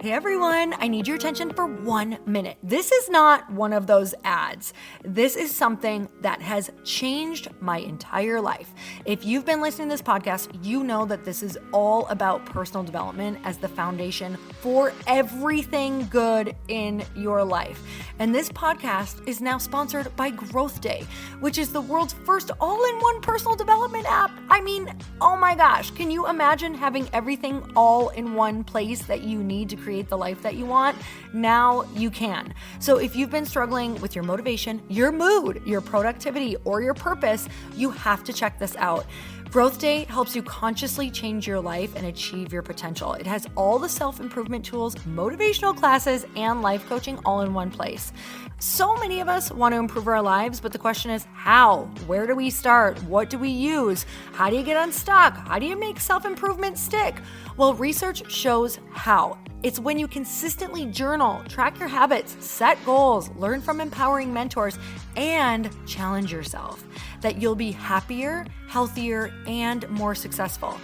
Hey everyone, I need your attention for 1 minute. This is not one of those ads. This is something that has changed my entire life. If you've been listening to this podcast, you know that this is all about personal development as the foundation for everything good in your life. And this podcast is now sponsored by Growth Day, which is the world's first all-in-one personal development app. I mean, oh my gosh, can you imagine having everything all in one place that you need to create the life that you want? Now you can. So if you've been struggling with your motivation, your mood, your productivity, or your purpose, you have to check this out. Growth Day helps you consciously change your life and achieve your potential. It has all the self-improvement tools, motivational classes, and life coaching all in one place. So many of us want to improve our lives, but the question is how? Where do we start? What do we use? How do you get unstuck? How do you make self-improvement stick? Well, research shows how. It's when you consistently journal, track your habits, set goals, learn from empowering mentors, and challenge yourself that you'll be happier, healthier, and more successful.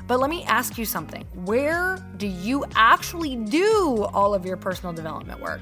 But let me ask you something. Where do you actually do all of your personal development work?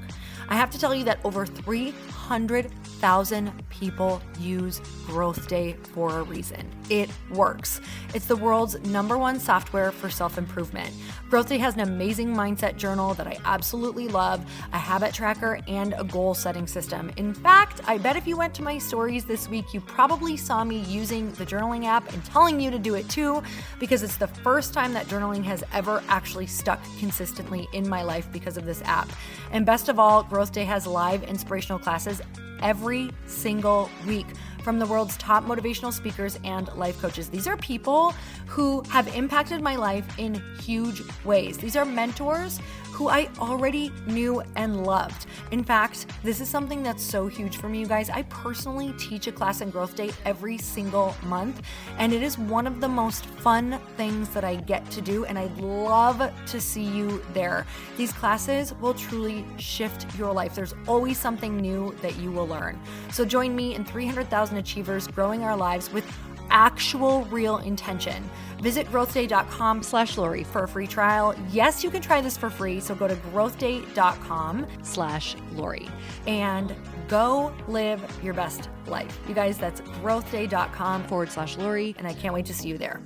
I have to tell you that over 300,000 people use Growth Day for a reason. It works. It's the world's #1 software for self-improvement. Growth Day has an amazing mindset journal that I absolutely love, a habit tracker, and a goal-setting system. In fact, I bet if you went to my stories this week, you probably saw me using the journaling app and telling you to do it too, because it's the first time that journaling has ever actually stuck consistently in my life because of this app. And best of all, Growth Day has live inspirational classes every single week from the world's top motivational speakers and life coaches. These are people who have impacted my life in huge ways. These are mentors who I already knew and loved. In fact, this is something that's so huge for me, you guys. I personally teach a class in Growth Day every single month, and it is one of the most fun things that I get to do, and I'd love to see you there. These classes will truly shift your life. There's always something new that you will learn. So join me and 300,000 achievers growing our lives with actual real intention. Visit growthday.com/Lori for a free trial. Yes, you can try this for free. So go to growthday.com/Lori and go live your best life. You guys, that's growthday.com/Lori. And I can't wait to see you there.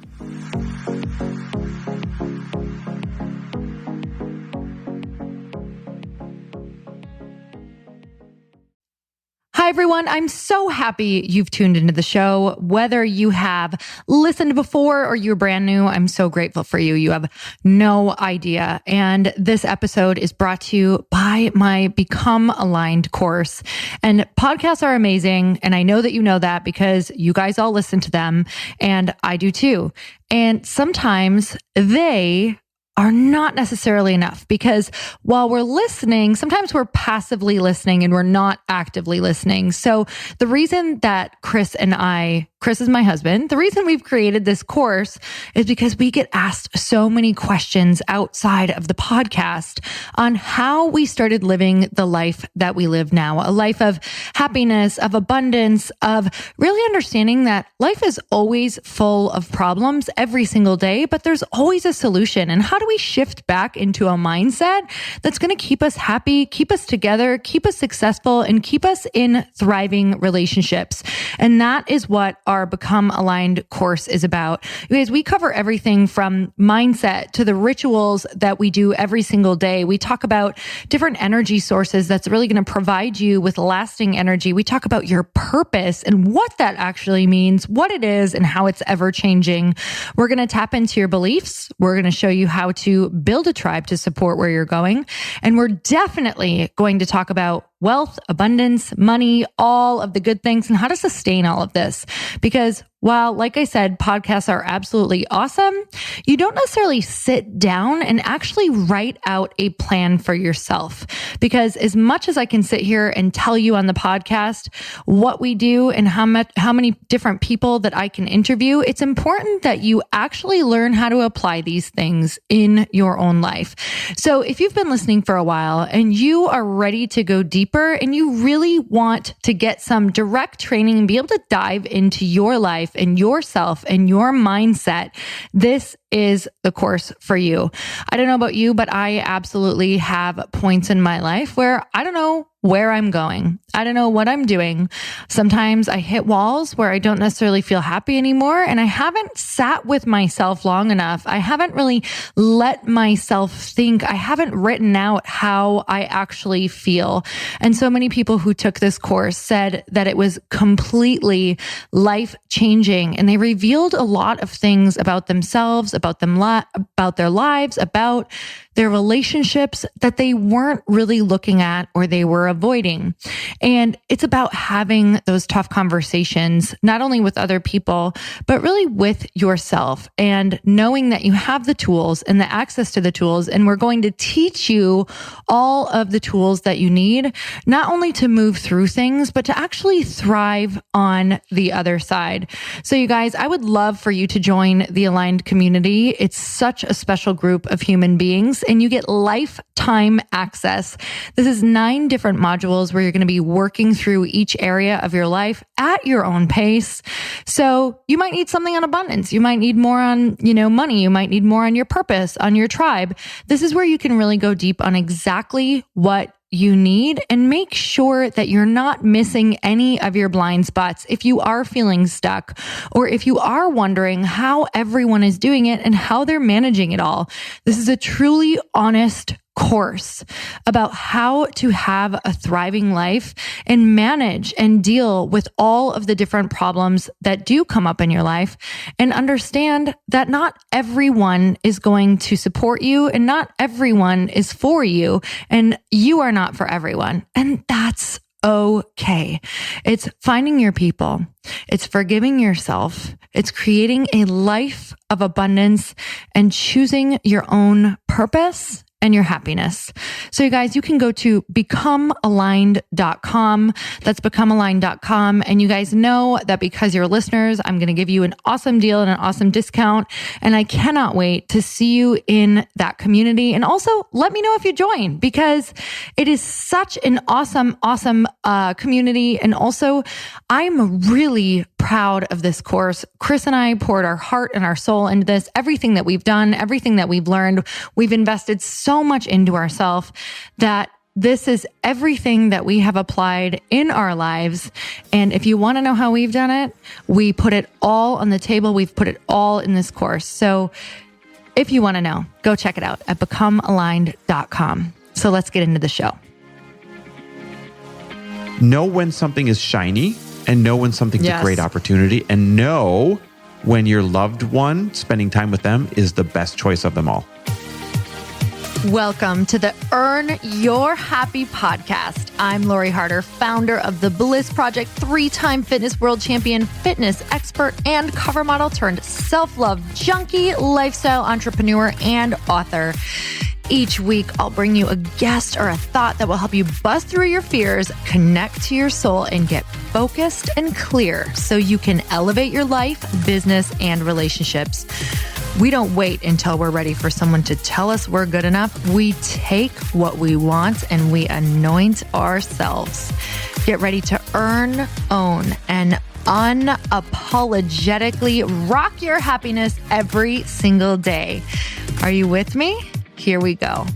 Hi, everyone. I'm so happy you've tuned into the show. Whether you have listened before or you're brand new, I'm so grateful for you. You have no idea. And this episode is brought to you by my Become Aligned course. And podcasts are amazing. And I know that you know that because you guys all listen to them. And I do too. And sometimes they are not necessarily enough, because while we're listening, sometimes we're passively listening and we're not actively listening. So the reason that Chris is my husband, the reason we've created this course is because we get asked so many questions outside of the podcast on how we started living the life that we live now, a life of happiness, of abundance, of really understanding that life is always full of problems every single day, but there's always a solution. And how do we shift back into a mindset that's going to keep us happy, keep us together, keep us successful, and keep us in thriving relationships? And that is what our Become Aligned course is about. You guys, we cover everything from mindset to the rituals that we do every single day. We talk about different energy sources that's really going to provide you with lasting energy. We talk about your purpose and what that actually means, what it is, and how it's ever changing. We're going to tap into your beliefs. We're going to show you how to build a tribe to support where you're going. And we're definitely going to talk about wealth, abundance, money, all of the good things, and how to sustain all of this. Because while, like I said, podcasts are absolutely awesome, you don't necessarily sit down and actually write out a plan for yourself. Because as much as I can sit here and tell you on the podcast what we do and how many different people that I can interview, it's important that you actually learn how to apply these things in your own life. So if you've been listening for a while and you are ready to go deeper and you really want to get some direct training and be able to dive into your life and yourself and your mindset, this is the course for you. I don't know about you, but I absolutely have points in my life where I don't know where I'm going. I don't know what I'm doing. Sometimes I hit walls where I don't necessarily feel happy anymore, and I haven't sat with myself long enough. I haven't really let myself think. I haven't written out how I actually feel. And so many people who took this course said that it was completely life-changing, and they revealed a lot of things about themselves, about their lives, about their relationships that they weren't really looking at or they were avoiding. And it's about having those tough conversations, not only with other people, but really with yourself, and knowing that you have the tools and the access to the tools. And we're going to teach you all of the tools that you need, not only to move through things, but to actually thrive on the other side. So you guys, I would love for you to join the Aligned community. It's such a special group of human beings, and you get lifetime access. This is 9 different modules where you're going to be working through each area of your life at your own pace. So you might need something on abundance. You might need more on, money. You might need more on your purpose, on your tribe. This is where you can really go deep on exactly what you need and make sure that you're not missing any of your blind spots. If you are feeling stuck, or if you are wondering how everyone is doing it and how they're managing it all, this is a truly honest course about how to have a thriving life and manage and deal with all of the different problems that do come up in your life, and understand that not everyone is going to support you and not everyone is for you, and you are not for everyone. And that's okay. It's finding your people. It's forgiving yourself. It's creating a life of abundance and choosing your own purpose and your happiness. So you guys, you can go to becomealigned.com. That's becomealigned.com. And you guys know that because you're listeners, I'm going to give you an awesome deal and an awesome discount. And I cannot wait to see you in that community. And also let me know if you join, because it is such an awesome community. And also I'm really proud of this course. Chris and I poured our heart and our soul into this. Everything that we've done, everything that we've learned, we've invested so much into ourselves that this is everything that we have applied in our lives. And if you want to know how we've done it, we put it all on the table. We've put it all in this course. So if you want to know, go check it out at becomealigned.com. So let's get into the show. Know when something is shiny, and know when something's a great opportunity, and know when your loved one, spending time with them, is the best choice of them all. Welcome to the Earn Your Happy podcast. I'm Lori Harder, founder of The Bliss Project, 3-time fitness world champion, fitness expert, and cover model turned self-love junkie, lifestyle entrepreneur, and author. Each week, I'll bring you a guest or a thought that will help you bust through your fears, connect to your soul, and get focused and clear so you can elevate your life, business, and relationships. We don't wait until we're ready for someone to tell us we're good enough. We take what we want and we anoint ourselves. Get ready to earn, own, and unapologetically rock your happiness every single day. Are you with me? Here we go.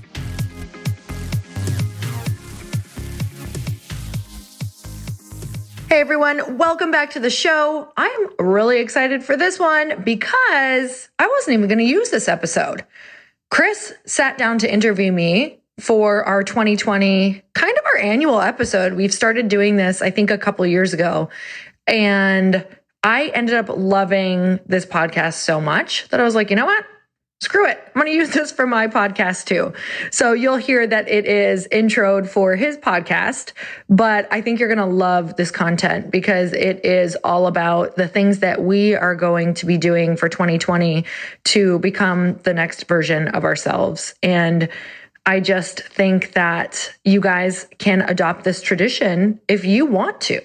Hey everyone, welcome back to the show. I'm really excited for this one because I wasn't even going to use this episode. Chris sat down to interview me for our 2020, kind of our annual episode. We've started doing this, I think, a couple of years ago. And I ended up loving this podcast so much that I was like, you know what? Screw it. I'm going to use this for my podcast too. So you'll hear that it is introed for his podcast, but I think you're going to love this content because it is all about the things that we are going to be doing for 2020 to become the next version of ourselves. And I just think that you guys can adopt this tradition if you want to,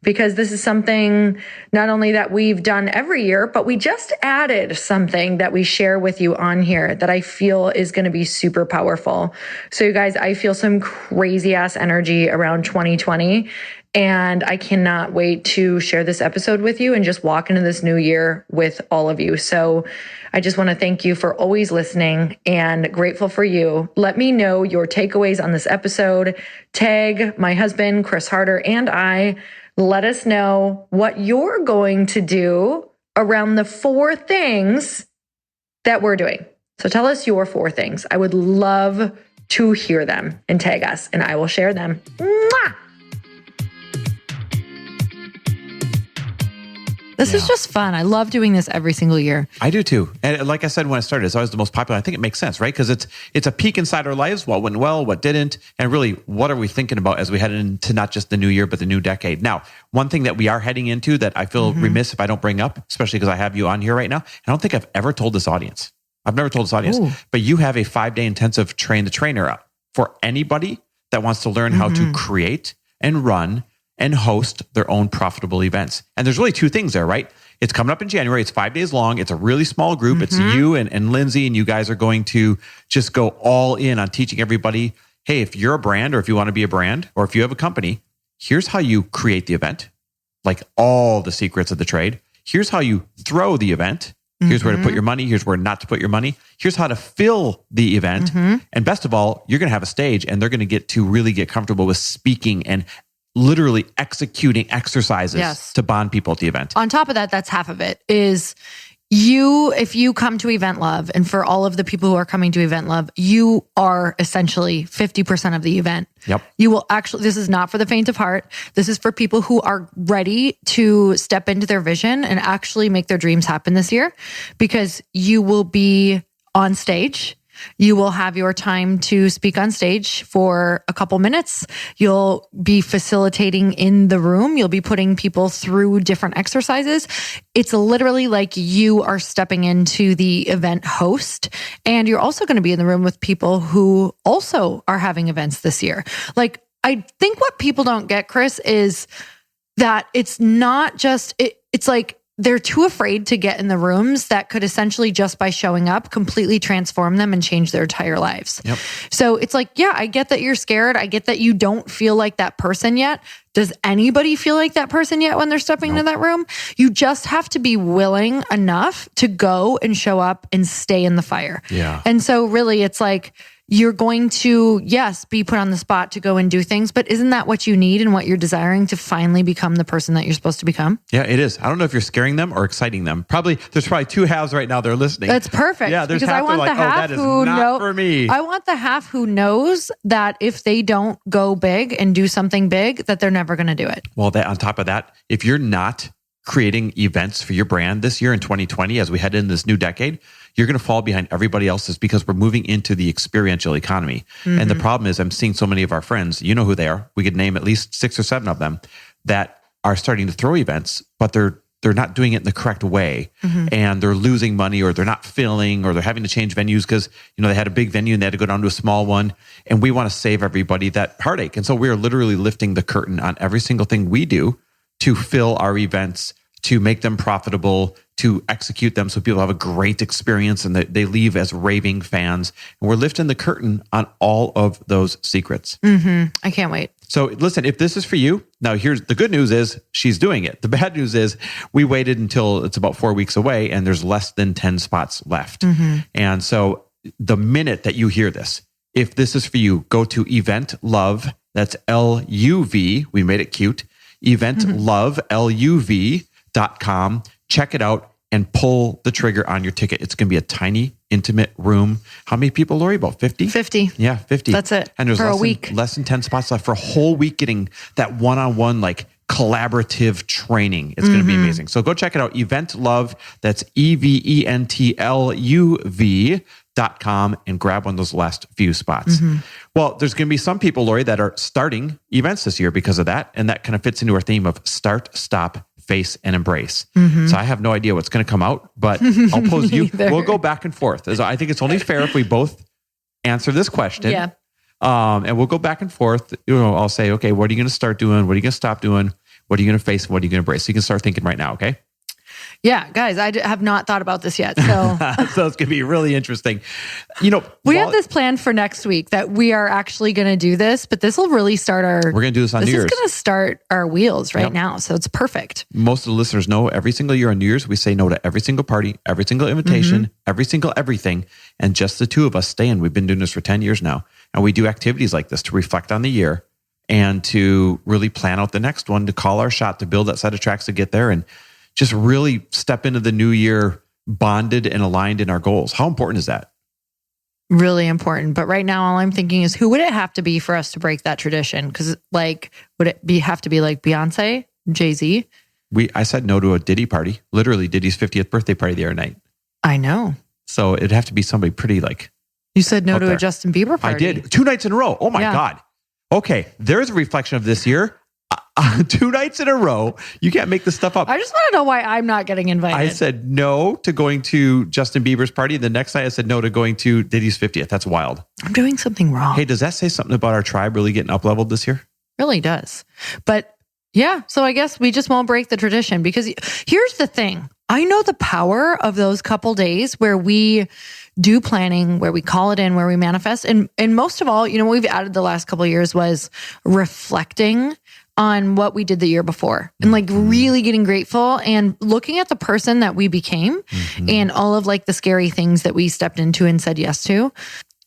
because this is something not only that we've done every year, but we just added something that we share with you on here that I feel is going to be super powerful. So you guys, I feel some crazy ass energy around 2020. And I cannot wait to share this episode with you and just walk into this new year with all of you. So I just want to thank you for always listening and grateful for you. Let me know your takeaways on this episode. Tag my husband, Chris Harder, and I. Let us know what you're going to do around the 4 things that we're doing. So tell us your 4 things. I would love to hear them and tag us, and I will share them. Mwah! This is just fun. I love doing this every single year. I do too. And like I said, when I started, it's always the most popular. I think it makes sense, right? Because it's a peek inside our lives. What went well, what didn't, and really, what are we thinking about as we head into not just the new year, but the new decade. Now, one thing that we are heading into that I feel remiss if I don't bring up, especially because I have you on here right now, I don't think I've ever told this audience. I've never told this audience, but you have a 5-day intensive train the trainer up for anybody that wants to learn how to create and run and host their own profitable events. And there's really 2 things there, right? It's coming up in January. It's 5 days long. It's a really small group. It's you and Lindsay, and you guys are going to just go all in on teaching everybody, hey, if you're a brand or if you want to be a brand or if you have a company, here's how you create the event, like all the secrets of the trade. Here's how you throw the event. Here's where to put your money. Here's where not to put your money. Here's how to fill the event. And best of all, you're going to have a stage and they're going to get to really get comfortable with speaking and literally executing exercises to bond people at the event. On top of that, that's half of it is if you come to EventLuv, and for all of the people who are coming to EventLuv, you are essentially 50% of the event. Yep. You will actually, this is not for the faint of heart. This is for people who are ready to step into their vision and actually make their dreams happen this year, because you will be on stage. You will have your time to speak on stage for a couple minutes. You'll be facilitating in the room. You'll be putting people through different exercises. It's literally like you are stepping into the event host. And you're also going to be in the room with people who also are having events this year. Like, I think what people don't get, Chris, is that it's not just, it's like, they're too afraid to get in the rooms that could essentially just by showing up completely transform them and change their entire lives. Yep. So it's like, yeah, I get that you're scared. I get that you don't feel like that person yet. Does anybody feel like that person yet when they're stepping into that room? You just have to be willing enough to go and show up and stay in the fire. Yeah. And so really it's like, you're going to, yes, be put on the spot to go and do things, but isn't that what you need and what you're desiring to finally become the person that you're supposed to become? Yeah, it is. I don't know if you're scaring them or exciting them. There's probably 2 halves right now they're listening. That's perfect. Yeah, there's because half I want like, the half that is who not for me. I want the half who knows that if they don't go big and do something big, that they're never going to do it. Well, on top of that, if you're not creating events for your brand this year in 2020, as we head into this new decade, you're going to fall behind everybody else's because we're moving into the experiential economy. And the problem is I'm seeing so many of our friends, you know who they are. We could name at least 6 or 7 of them that are starting to throw events, but they're not doing it in the correct way. And they're losing money, or they're not filling, or they're having to change venues because, they had a big venue and they had to go down to a small one. And we want to save everybody that heartache. And so we're literally lifting the curtain on every single thing we do to fill our events, to make them profitable, to execute them so people have a great experience and they leave as raving fans. And we're lifting the curtain on all of those secrets. I can't wait. So listen, if this is for you, now here's the good news is she's doing it. The bad news is we waited until it's about 4 weeks away and there's less than 10 spots left. And so the minute that you hear this, if this is for you, go to EventLuv. That's LUV. We made it cute. EventLuv, LUV.com. Check it out and pull the trigger on your ticket. It's going to be a tiny, intimate room. How many people, Lori? About 50? 50. Yeah, 50. That's it. And there's for a week. Less than 10 spots left for a whole week getting that one-on-one, like collaborative training. It's going to be amazing. So go check it out. EventLuv. That's EventLuv.com and grab one of those last few spots. Well, there's going to be some people, Lori, that are starting events this year because of that. And that kind of fits into our theme of start, stop, face, and embrace. So I have no idea what's going to come out, but I'll pose you. We'll go back and forth. I think it's only fair if we both answer this question. Yeah. And we'll go back and forth. I'll say, okay, what are you going to start doing? What are you going to stop doing? What are you going to face? What are you going to embrace? So you can start thinking right now, okay? Yeah, guys, have not thought about this yet. So, so it's going to be really interesting. We have this planned for next week that we are actually going to do this, but this will really start we're going to do this on New Year's. This is going to start our wheels right now. So it's perfect. Most of the listeners know every single year on New Year's, we say no to every single party, every single invitation, every single everything. And just the two of us stay in. We've been doing this for 10 years now. And we do activities like this to reflect on the year and to really plan out the next one, to call our shot, to build that set of tracks to get there, and just really step into the new year bonded and aligned in our goals. How important is that? Really important. But right now, all I'm thinking is, who would it have to be for us to break that tradition? Because would it have to be like Beyonce, Jay-Z? I said no to a Diddy party, literally Diddy's 50th birthday party the other night. I know. So it'd have to be somebody pretty You said no to a Justin Bieber party. I did. 2 nights in a row. Oh my God. Okay. There's a reflection of this year. 2 nights in a row. You can't make this stuff up. I just want to know why I'm not getting invited. I said no to going to Justin Bieber's party. The next night I said no to going to Diddy's 50th. That's wild. I'm doing something wrong. Hey, does that say something about our tribe really getting up leveled this year? Really does. But yeah, so I guess we just won't break the tradition, because here's the thing. I know the power of those couple days where we do planning, where we call it in, where we manifest. And most of all, what we've added the last couple of years was reflecting on what we did the year before, and really getting grateful and looking at the person that we became and all of the scary things that we stepped into and said yes to.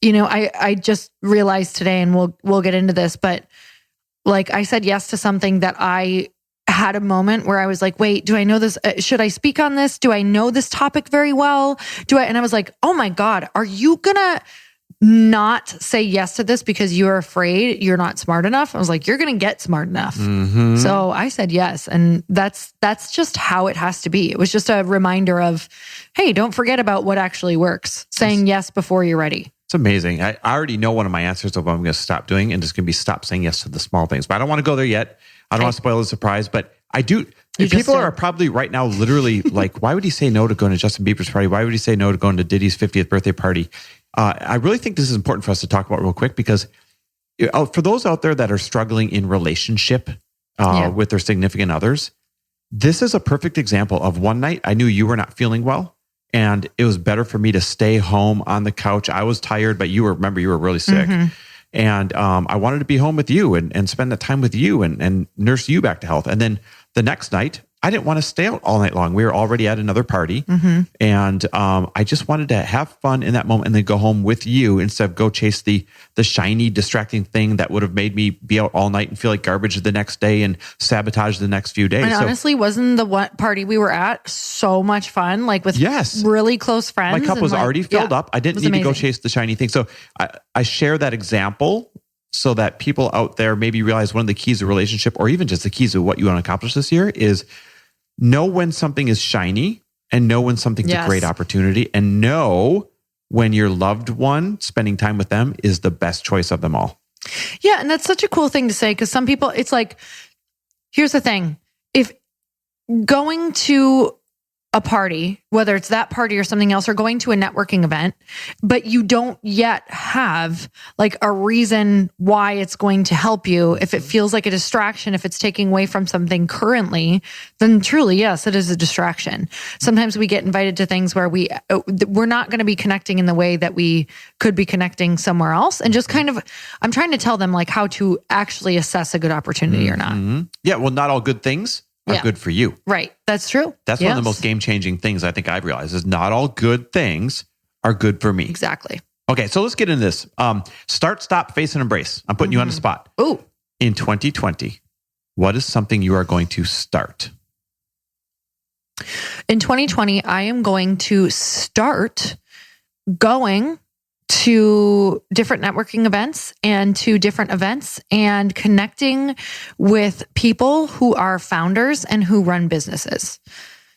I just realized today, and we'll get into this, but I said yes to something that I had a moment where I was like, wait, do I know this? Should I speak on this? Do I know this topic very well? And I was like, oh my God, are you gonna not say yes to this because you're afraid you're not smart enough? I was like, you're going to get smart enough. So I said yes. And that's just how it has to be. It was just a reminder of, hey, don't forget about what actually works. Saying yes before you're ready. It's amazing. I already know one of my answers of what I'm going to stop doing, and it's going to be stop saying yes to the small things. But I don't want to go there yet. I don't want to spoil the surprise, but I do. People are probably right now literally why would he say no to going to Justin Bieber's party? Why would he say no to going to Diddy's 50th birthday party? I really think this is important for us to talk about real quick, because for those out there that are struggling in relationship with their significant others, this is a perfect example of one night I knew you were not feeling well, and it was better for me to stay home on the couch. I was tired, but you were really sick. And I wanted to be home with you and spend that time with you and nurse you back to health. And then the next night, I didn't want to stay out all night long. We were already at another party. And I just wanted to have fun in that moment and then go home with you instead of go chase the shiny, distracting thing that would have made me be out all night and feel like garbage the next day and sabotage the next few days. And honestly, wasn't the one party we were at so much fun? With really close friends. My cup was already filled up. I didn't need to go chase the shiny thing. So I share that example so that people out there maybe realize one of the keys of relationship, or even just the keys of what you want to accomplish this year, is know when something is shiny, and know when something's a great opportunity, and know when your loved one, spending time with them, is the best choice of them all. Yeah. And that's such a cool thing to say, because some people, it's here's the thing. If going to a party, whether it's that party or something else, or going to a networking event, but you don't yet have a reason why it's going to help you, if it feels like a distraction, if it's taking away from something currently, then truly, yes, it is a distraction. Sometimes we get invited to things where we're not going to be connecting in the way that we could be connecting somewhere else. And just I'm trying to tell them how to actually assess a good opportunity or not. Yeah. Well, not all good things are good for you. Right. That's true. That's one of the most game-changing things I think I've realized, is not all good things are good for me. Exactly. Okay, so let's get into this. Start, stop, face, and embrace. I'm putting you on the spot. Ooh. In 2020, what is something you are going to start? In 2020, I am going to start going to different networking events and to different events and connecting with people who are founders and who run businesses.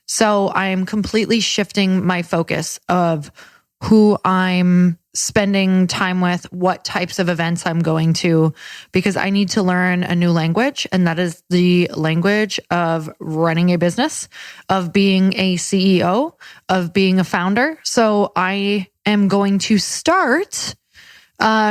So I am completely shifting my focus of who I'm spending time with, what types of events I'm going to, because I need to learn a new language. And that is the language of running a business, of being a CEO, of being a founder. So I am going to start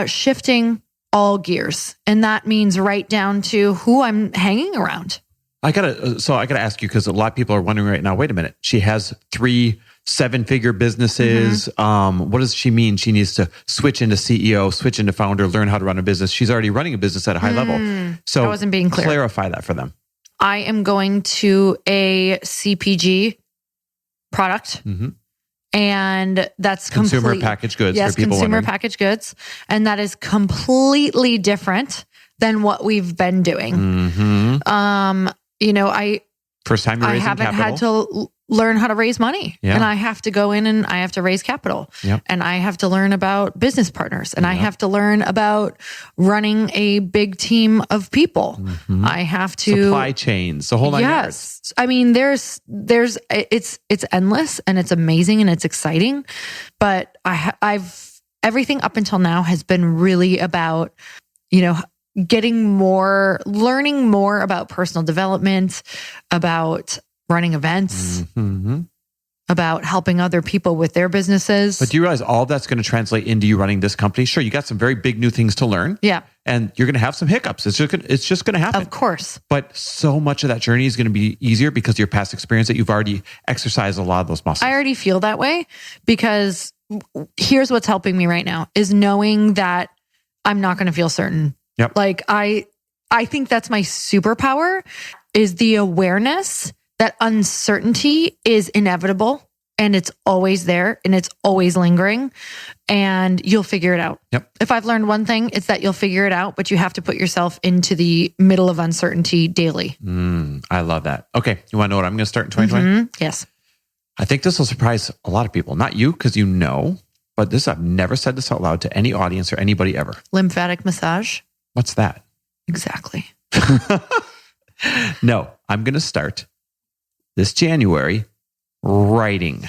shifting all gears. And that means right down to who I'm hanging around. I gotta ask you, because a lot of people are wondering right now, wait a minute, she has 3 7-figure businesses. What does she mean? She needs to switch into CEO, switch into founder, learn how to run a business. She's already running a business at a high level. So I wasn't being clear. Clarify that for them. I am going to a CPG product. And that's consumer packaged goods. Yes, for people consumer wondering. packaged goods. And that is completely different than what we've been doing. First time you're I raising haven't capital. had to learn how to raise money. Yeah. And I have to go in and I have to raise capital. And I have to learn about business partners. And I have to learn about running a big team of people. I have to supply chains, the whole 9 yards. I mean, it's endless and it's amazing and it's exciting. But I've everything up until now has been really about, learning more about personal development, about running events, about helping other people with their businesses. But do you realize all of that's going to translate into you running this company? Sure, you got some very big new things to learn. Yeah. And you're going to have some hiccups. It's just going to happen. Of course. But so much of that journey is going to be easier because of your past experience that you've already exercised a lot of those muscles. I already feel that way because here's what's helping me right now is knowing that I'm not going to feel certain. Yep. Like I think that's my superpower is the awareness that uncertainty is inevitable and it's always there and it's always lingering and you'll figure it out. Yep. If I've learned one thing, it's that you'll figure it out, but you have to put yourself into the middle of uncertainty daily. I love that. Okay. You want to know what I'm going to start in 2020? Yes. I think this will surprise a lot of people. Not you, because but I've never said this out loud to any audience or anybody ever. Lymphatic massage. What's that? Exactly. No, I'm going to start this January writing.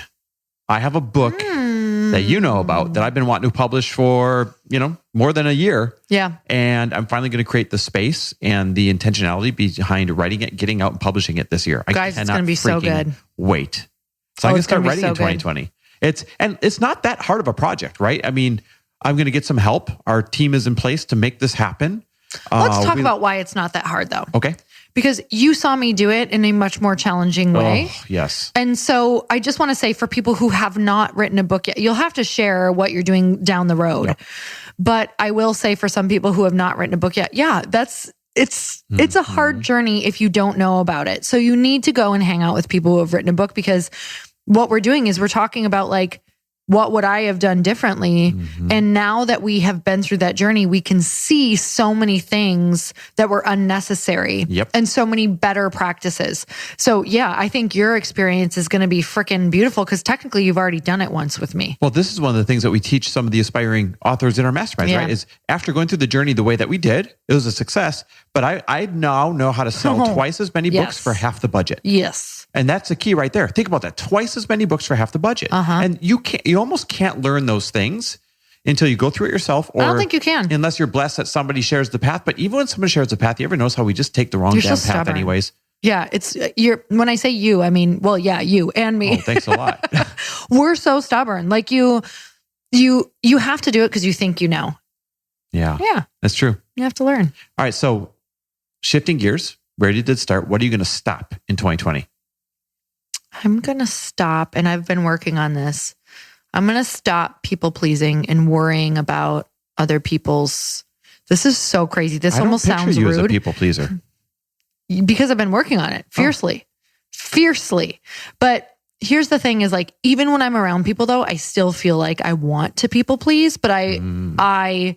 I have a book that you know about that I've been wanting to publish for, more than a year. Yeah. And I'm finally going to create the space and the intentionality behind writing it, getting out and publishing it this year. Guys, it's going to be so good. Wait. So I'm going to start writing so in 2020. It's not that hard of a project, right? I mean, I'm going to get some help. Our team is in place to make this happen. Let's talk about why it's not that hard though. Okay. Because you saw me do it in a much more challenging way. Oh, yes. And so I just want to say for people who have not written a book yet, you'll have to share what you're doing down the road. Yep. But I will say for some people who have not written a book yet, it's a hard journey if you don't know about it. So you need to go and hang out with people who have written a book because what we're doing is we're talking about like, what would I have done differently? And now that we have been through that journey, we can see so many things that were unnecessary and so many better practices. So yeah, I think your experience is going to be freaking beautiful because technically you've already done it once with me. Well, this is one of the things that we teach some of the aspiring authors in our masterminds, right? Is after going through the journey the way that we did, it was a success, but I now know how to sell twice as many books for half the budget. Yes. And that's the key right there. Think about that. Twice as many books for half the budget. And you almost can't learn those things until you go through it yourself. Or I don't think you can. Unless you're blessed that somebody shares the path. But even when somebody shares the path, you ever notice how we just take the wrong damn path anyways? Yeah, when I say you, I mean, well, yeah, you and me. Oh, thanks a lot. We're so stubborn. Like you have to do it because you think you know. Yeah. Yeah. That's true. You have to learn. All right. So shifting gears, where did it start? What are you going to stop in 2020? I'm going to stop, and I've been working on this. I'm going to stop people pleasing and worrying about other people's. This is so crazy. This almost sounds you rude. As a people pleaser. Because I've been working on it fiercely. But here's the thing is like, even when I'm around people though, I still feel like I want to people please, but I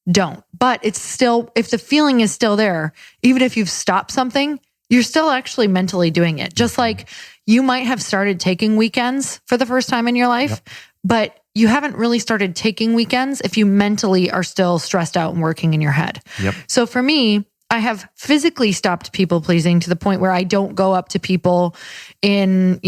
don't. But it's still, if the feeling is still there, even if you've stopped something, you're still actually mentally doing it. Just like you might have started taking weekends for the first time in your life, but you haven't really started taking weekends if you mentally are still stressed out and working in your head. So for me, I have physically stopped people pleasing to the point where I don't go up to people in,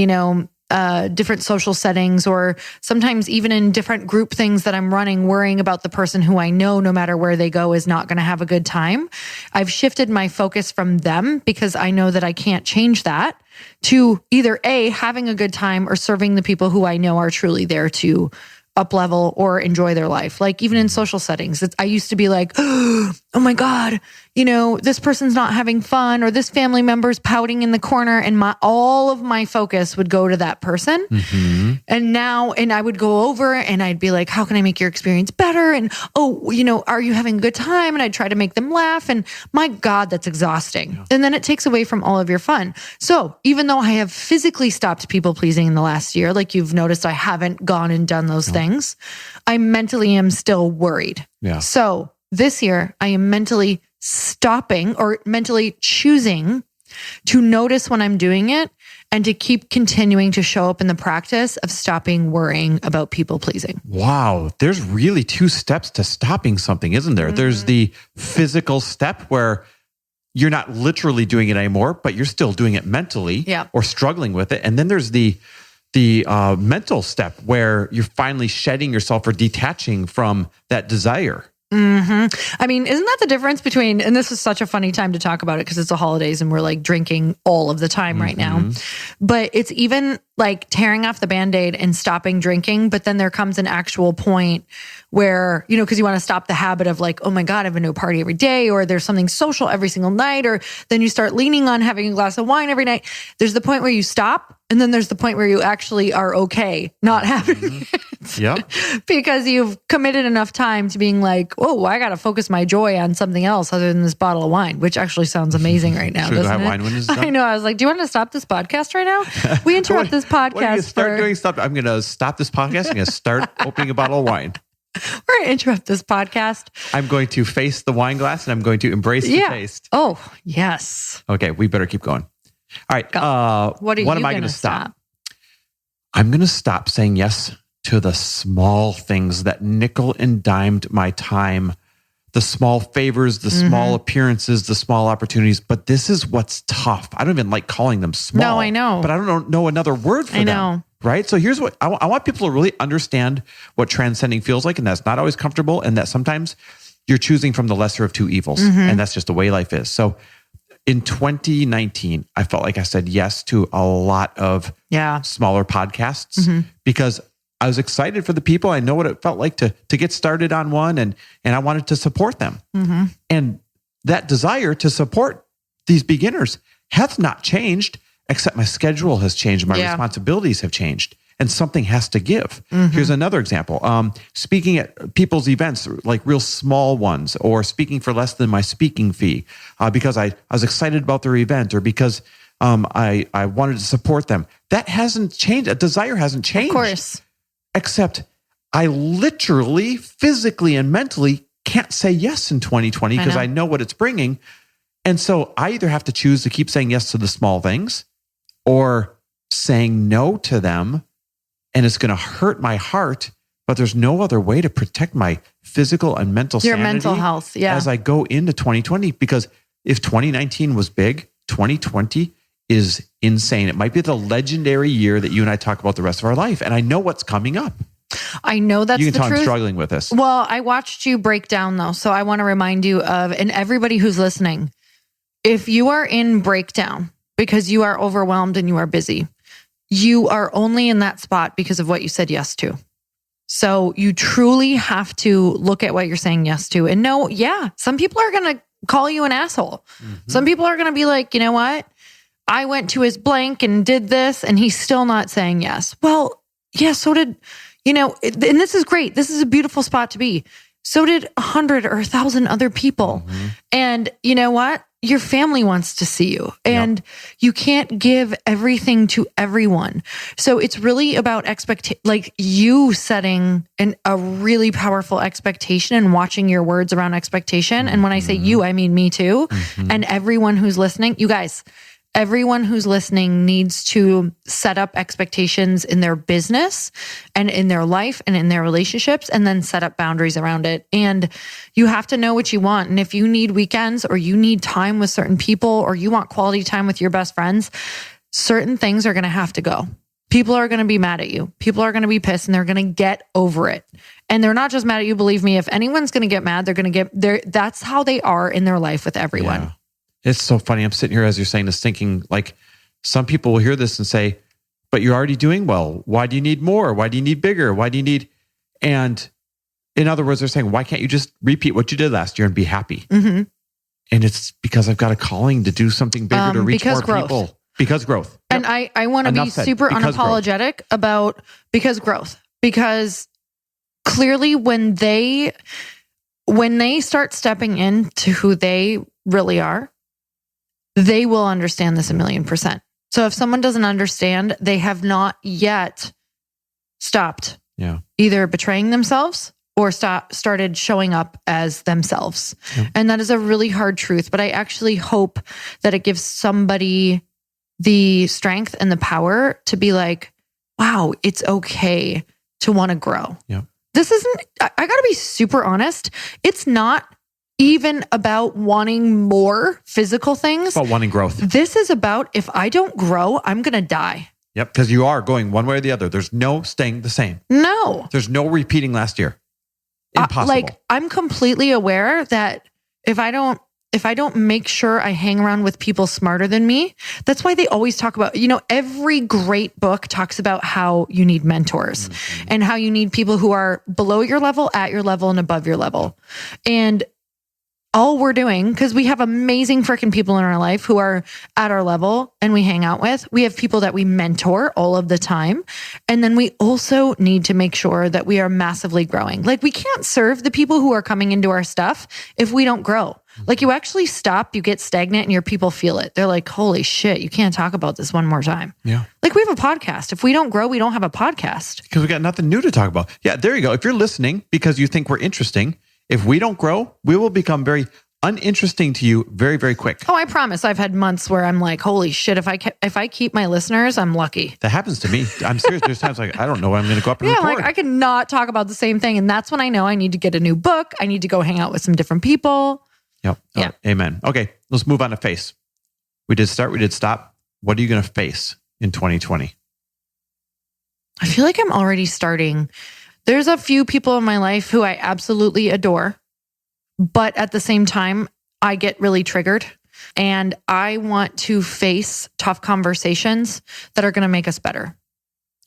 different social settings or sometimes even in different group things that I'm running, worrying about the person who I know no matter where they go is not going to have a good time. I've shifted my focus from them because I know that I can't change that to either A, having a good time or serving the people who I know are truly there to up level or enjoy their life. Like even in social settings, I used to be like, oh, oh my God, this person's not having fun, or this family member's pouting in the corner, and all of my focus would go to that person. Mm-hmm. And I would go over and I'd be like, how can I make your experience better? And, are you having a good time? And I'd try to make them laugh. And my God, that's exhausting. Yeah. And then it takes away from all of your fun. So even though I have physically stopped people pleasing in the last year, like you've noticed, I haven't gone and done those things. I mentally am still worried. Yeah. So this year I am mentally stopping, or mentally choosing to notice when I'm doing it, and to keep continuing to show up in the practice of stopping worrying about people pleasing. Wow. There's really 2 steps to stopping something, isn't there? Mm-hmm. There's the physical step where you're not literally doing it anymore, but you're still doing it mentally or struggling with it. And then there's the mental step where you're finally shedding yourself or detaching from that desire. Mm-hmm. I mean, isn't that the difference between, and this is such a funny time to talk about it because it's the holidays and we're like drinking all of the time right now, but it's even like tearing off the Band-Aid and stopping drinking. But then there comes an actual point where, because you want to stop the habit of like, oh my God, I have a new party every day, or there's something social every single night, or then you start leaning on having a glass of wine every night. There's the point where you stop. And then there's the point where you actually are okay not having it. Yeah. Because you've committed enough time to being like, oh, I got to focus my joy on something else other than this bottle of wine, which actually sounds amazing right now, doesn't it? Wine when it's done? I know. I was like, do you want to stop this podcast right now? We interrupt this podcast. What do you start doing? I'm going to stop this podcast. I'm going to start opening a bottle of wine. We're going to interrupt this podcast. I'm going to face the wine glass and I'm going to embrace the taste. Oh, yes. Okay. We better keep going. All right. What am I going to stop? I'm going to stop saying yes to the small things that nickel and dimed my time, the small favors, the small appearances, the small opportunities. But this is what's tough. I don't even like calling them small. No, I know. But I don't know another word for them. I know. Right? So here's what I want people to really understand what transcending feels like. And that's not always comfortable. And that sometimes you're choosing from the lesser of 2 evils. And that's just the way life is. So in 2019, I felt like I said yes to a lot of smaller podcasts because I was excited for the people. I know what it felt like to get started on one, and I wanted to support them. And that desire to support these beginners has not changed, except my schedule has changed. My responsibilities have changed. And something has to give. Here's another example. Speaking at people's events, like real small ones, or speaking for less than my speaking fee because I was excited about their event, or because I wanted to support them. That hasn't changed. A desire hasn't changed. Of course. Except I literally, physically, and mentally can't say yes in 2020 because I know what it's bringing. And so I either have to choose to keep saying yes to the small things, or saying no to them. And it's going to hurt my heart, but there's no other way to protect my physical and mental sanity. Your mental health, as I go into 2020. Because if 2019 was big, 2020 is insane. It might be the legendary year that you and I talk about the rest of our life. And I know what's coming up. I know that's the truth. You can tell I'm struggling with this. Well, I watched you break down though. So I want to remind you of, and everybody who's listening, if you are in breakdown because you are overwhelmed and you are busy, you are only in that spot because of what you said yes to. So you truly have to look at what you're saying yes to and know, some people are going to call you an asshole. Some people are going to be like, you know what? I went to his blank and did this and he's still not saying yes. Well, so did, and this is great. This is a beautiful spot to be. So did 100 or 1,000 other people. And you know what? Your family wants to see you, and you can't give everything to everyone. So it's really about you setting a really powerful expectation and watching your words around expectation. And when I say you, I mean me too. And everyone who's listening, you guys, everyone who's listening needs to set up expectations in their business and in their life and in their relationships, and then set up boundaries around it. And you have to know what you want. And if you need weekends, or you need time with certain people, or you want quality time with your best friends, certain things are going to have to go. People are going to be mad at you. People are going to be pissed, and they're going to get over it. And they're not just mad at you. Believe me, if anyone's going to get mad, they're going to get there. That's how they are in their life with everyone. Yeah. It's so funny. I'm sitting here as you're saying this, thinking like some people will hear this and say, but you're already doing well. Why do you need more? Why do you need bigger? Why do you need? And In other words, they're saying, why can't you just repeat what you did last year and be happy? Mm-hmm. And it's because I've got a calling to do something bigger, to reach more growth. people. Because growth. And I want to be super unapologetic about because growth. Because clearly when they start stepping into who they really are, they will understand this 1,000,000%. So if someone doesn't understand, they have not yet stopped either betraying themselves or started showing up as themselves. Yep. And that is a really hard truth. But I actually hope that it gives somebody the strength and the power to be like, wow, it's okay to want to grow. Yeah. This isn't, I got to be super honest. It's not even about wanting more physical things. It's about wanting growth. This is about, if I don't grow, I'm going to die. Yep. Because you are going one way or the other. There's no staying the same. No. There's no repeating last year. Impossible. I'm completely aware that if I don't make sure I hang around with people smarter than me, that's why they always talk about, every great book talks about how you need mentors and how you need people who are below your level, at your level, and above your level. And all we're doing, because we have amazing freaking people in our life who are at our level and we hang out with, we have people that we mentor all of the time. And then we also need to make sure that we are massively growing. Like we can't serve the people who are coming into our stuff if we don't grow. Like you actually stop, you get stagnant and your people feel it. They're like, holy shit, you can't talk about this one more time. Yeah. Like we have a podcast. If we don't grow, we don't have a podcast. Because we got nothing new to talk about. Yeah, there you go. If you're listening because you think we're interesting, if we don't grow, we will become very uninteresting to you very, very quick. Oh, I promise. I've had months where I'm like, holy shit, if I keep my listeners, I'm lucky. That happens to me. I'm serious. There's times like, I don't know when I'm going to go up and record. Like I cannot talk about the same thing. And that's when I know I need to get a new book. I need to go hang out with some different people. Yep. Yeah. Right. Amen. Okay. Let's move on to face. We did start. We did stop. What are you going to face in 2020? I feel like I'm already starting. There's a few people in my life who I absolutely adore, but at the same time, I get really triggered and I want to face tough conversations that are going to make us better.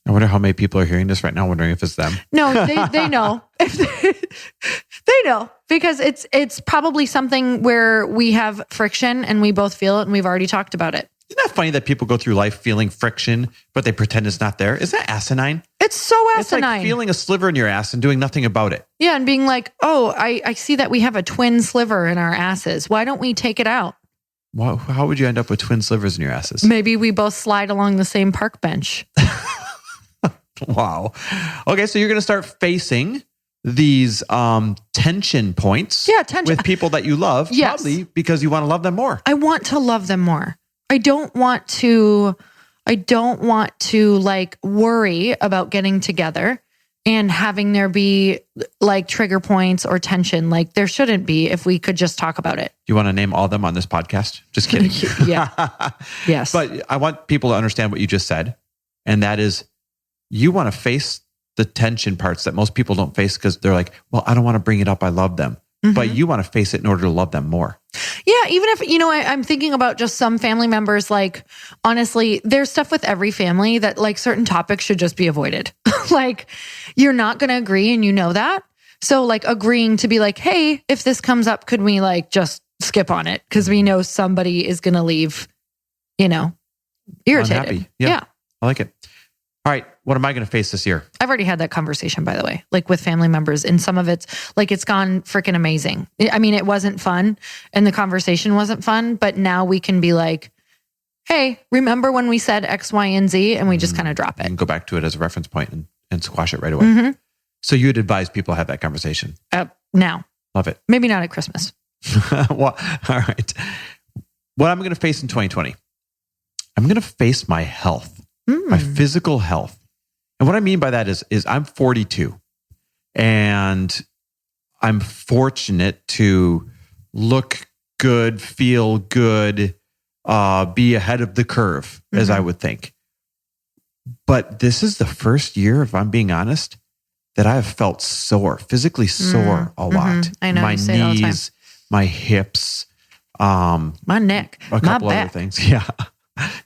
I wonder how many people are hearing this right now, wondering if it's them. No, they know. They know because it's probably something where we have friction and we both feel it and we've already talked about it. Isn't that funny that people go through life feeling friction, but they pretend it's not there? Isn't that asinine? It's so asinine. It's like feeling a sliver in your ass and doing nothing about it. Yeah, and being like, oh, I see that we have a twin sliver in our asses. Why don't we take it out? Well, how would you end up with twin slivers in your asses? Maybe we both slide along the same park bench. Wow. Okay, so you're going to start facing these tension points with people that you love, probably because you want to love them more. I want to love them more. I don't want to like worry about getting together and having there be like trigger points or tension. Like there shouldn't be if we could just talk about it. You want to name all of them on this podcast? Just kidding. Yeah. Yes. But I want people to understand what you just said. And that is you want to face the tension parts that most people don't face because they're like, well, I don't want to bring it up. I love them. Mm-hmm. But you want to face it in order to love them more. Yeah, even if, I'm thinking about just some family members, like, honestly, there's stuff with every family that like certain topics should just be avoided. Like, you're not going to agree and you know that. So like agreeing to be like, hey, if this comes up, could we like just skip on it? Because we know somebody is going to leave, irritated. Unhappy. Yeah. I like it. All right, what am I going to face this year? I've already had that conversation, by the way, like with family members. And some of it's like, it's gone freaking amazing. I mean, it wasn't fun and the conversation wasn't fun, but now we can be like, hey, remember when we said X, Y, and Z? And we just kind of drop it. And go back to it as a reference point and squash it right away. Mm-hmm. So you'd advise people to have that conversation? Now. Love it. Maybe not at Christmas. Well, all right. What I'm going to face in 2020, I'm going to face my health. My physical health. And what I mean by that is I'm 42 and I'm fortunate to look good, feel good, be ahead of the curve, as I would think. But this is the first year, if I'm being honest, that I have felt sore, physically sore a lot. I know. My you say it all the time. knees, my hips, my neck, a couple my other back. things. Yeah.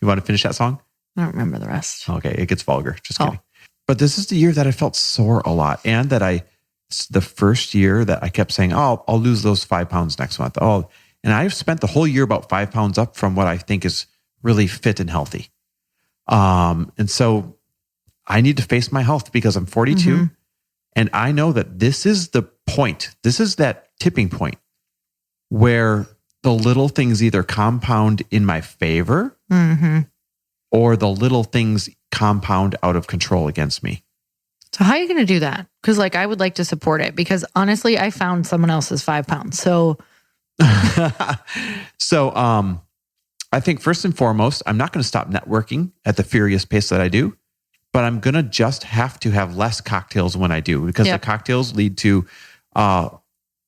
You want to finish that song? I don't remember the rest. Okay, it gets vulgar. Just kidding. But this is the year that I felt sore a lot, and that the first year that I kept saying, oh, I'll lose those 5 pounds next month. Oh, and I've spent the whole year about 5 pounds up from what I think is really fit and healthy. And so I need to face my health because I'm 42 and I know that this is the point. This is that tipping point where the little things either compound in my favor or the little things compound out of control against me. So how are you going to do that? Because like, I would like to support it because honestly, I found someone else's 5 pounds. So, I think first and foremost, I'm not going to stop networking at the furious pace that I do, but I'm going to just have to have less cocktails when I do because the cocktails lead to a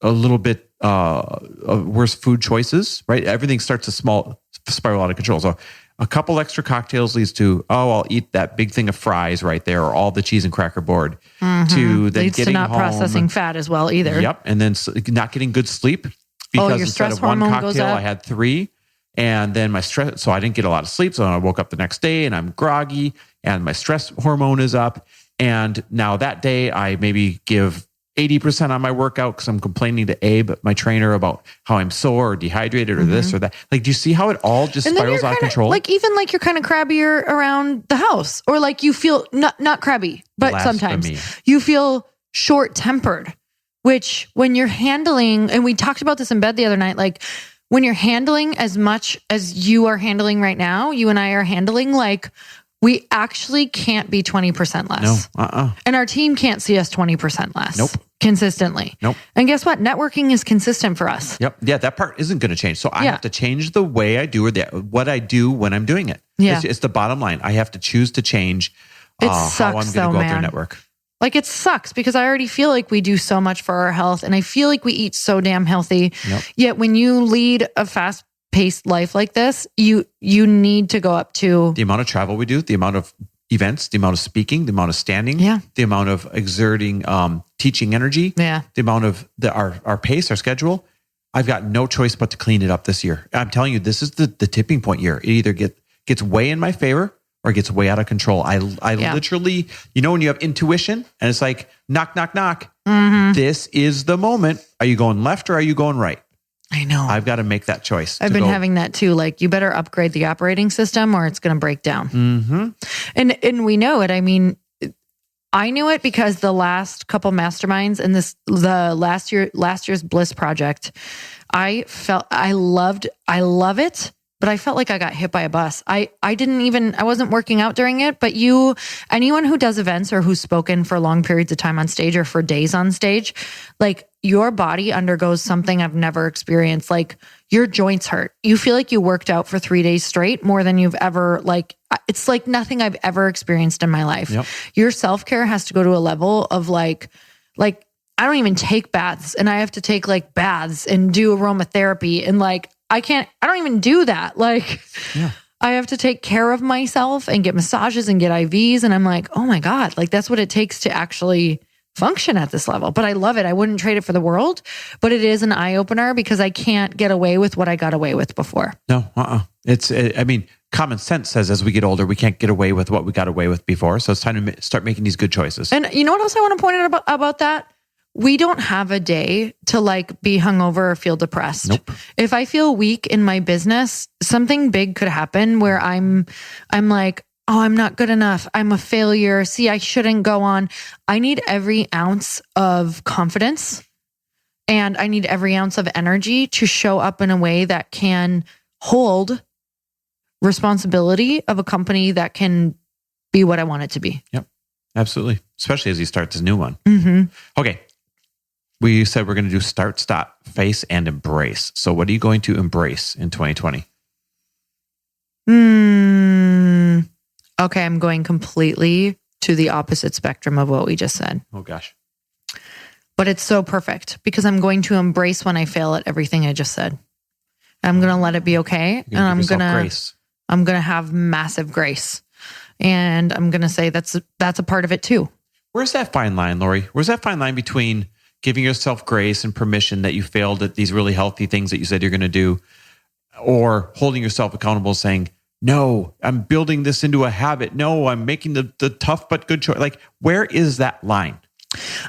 little bit worse food choices, right? Everything starts to spiral out of control. So a couple extra cocktails leads to, I'll eat that big thing of fries right there or all the cheese and cracker board to then leads getting to not home, processing fat as well either. Yep. And then not getting good sleep because your instead stress of one hormone goes cocktail, up. I had 3. And then my stress, so I didn't get a lot of sleep. So I woke up the next day and I'm groggy and my stress hormone is up. And now that day I maybe give 80% on my workout because I'm complaining to Abe, my trainer, about how I'm sore or dehydrated or this or that. Like, do you see how it all just spirals out of control? Like even like you're kind of crabbier around the house or like you feel not crabby, but Blasphemy. sometimes you feel short tempered, which when you're handling, and we talked about this in bed the other night, like when you're handling as much as you are handling right now, you and I are handling, like we actually can't be 20% less. No, And our team can't see us 20% less. Nope. Consistently. Nope. And guess what? Networking is consistent for us. Yep. Yeah, that part isn't going to change. So I have to change the way I do or what I do when I'm doing it. Yeah. It's the bottom line. I have to choose to change how I'm going to go out there and network. Like it sucks because I already feel like we do so much for our health and I feel like we eat so damn healthy. Yep. Yet when you lead a fast-paced life like this, you need to go up to the amount of travel we do, the amount of events, the amount of speaking, the amount of standing, the amount of exerting teaching energy, the amount of our pace, our schedule. I've got no choice but to clean it up this year. I'm telling you, this is the tipping point year. It either gets way in my favor or it gets way out of control. I literally, when you have intuition and it's like, knock, knock, knock. This is the moment. Are you going left or are you going right? I know. I've got to make that choice. I've been having that too. Like you better upgrade the operating system or it's going to break down. And we know it. I mean, I knew it because the last couple masterminds and the last year's Bliss project, I love it. But I felt like I got hit by a bus. I wasn't working out during it, but anyone who does events or who's spoken for long periods of time on stage or for days on stage, like your body undergoes something I've never experienced. Like your joints hurt. You feel like you worked out for 3 days straight more than you've ever, like, it's like nothing I've ever experienced in my life. Yep. Your self-care has to go to a level of like, I don't even take baths and I have to take like baths and do aromatherapy and like, I don't even do that. Like I have to take care of myself and get massages and get IVs. And I'm like, oh my God, like that's what it takes to actually function at this level. But I love it. I wouldn't trade it for the world, but it is an eye opener because I can't get away with what I got away with before. No, I mean, common sense says as we get older, we can't get away with what we got away with before. So it's time to start making these good choices. And you know what else I want to point out about that? We don't have a day to like be hungover or feel depressed. Nope. If I feel weak in my business, something big could happen where I'm like, oh, I'm not good enough. I'm a failure. See, I shouldn't go on. I need every ounce of confidence and I need every ounce of energy to show up in a way that can hold responsibility of a company that can be what I want it to be. Yep, absolutely. Especially as you start this new one. Okay. We said we're going to do start, stop, face, and embrace. So what are you going to embrace in 2020? Okay, I'm going completely to the opposite spectrum of what we just said. Oh, gosh. But it's so perfect because I'm going to embrace when I fail at everything I just said. I'm going to let it be okay. And I'm going to have massive grace. And I'm going to say that's a part of it too. Where's that fine line, Lori? Where's that fine line between giving yourself grace and permission that you failed at these really healthy things that you said you're going to do, or holding yourself accountable saying, no, I'm building this into a habit. No, I'm making the tough but good choice. Like, where is that line?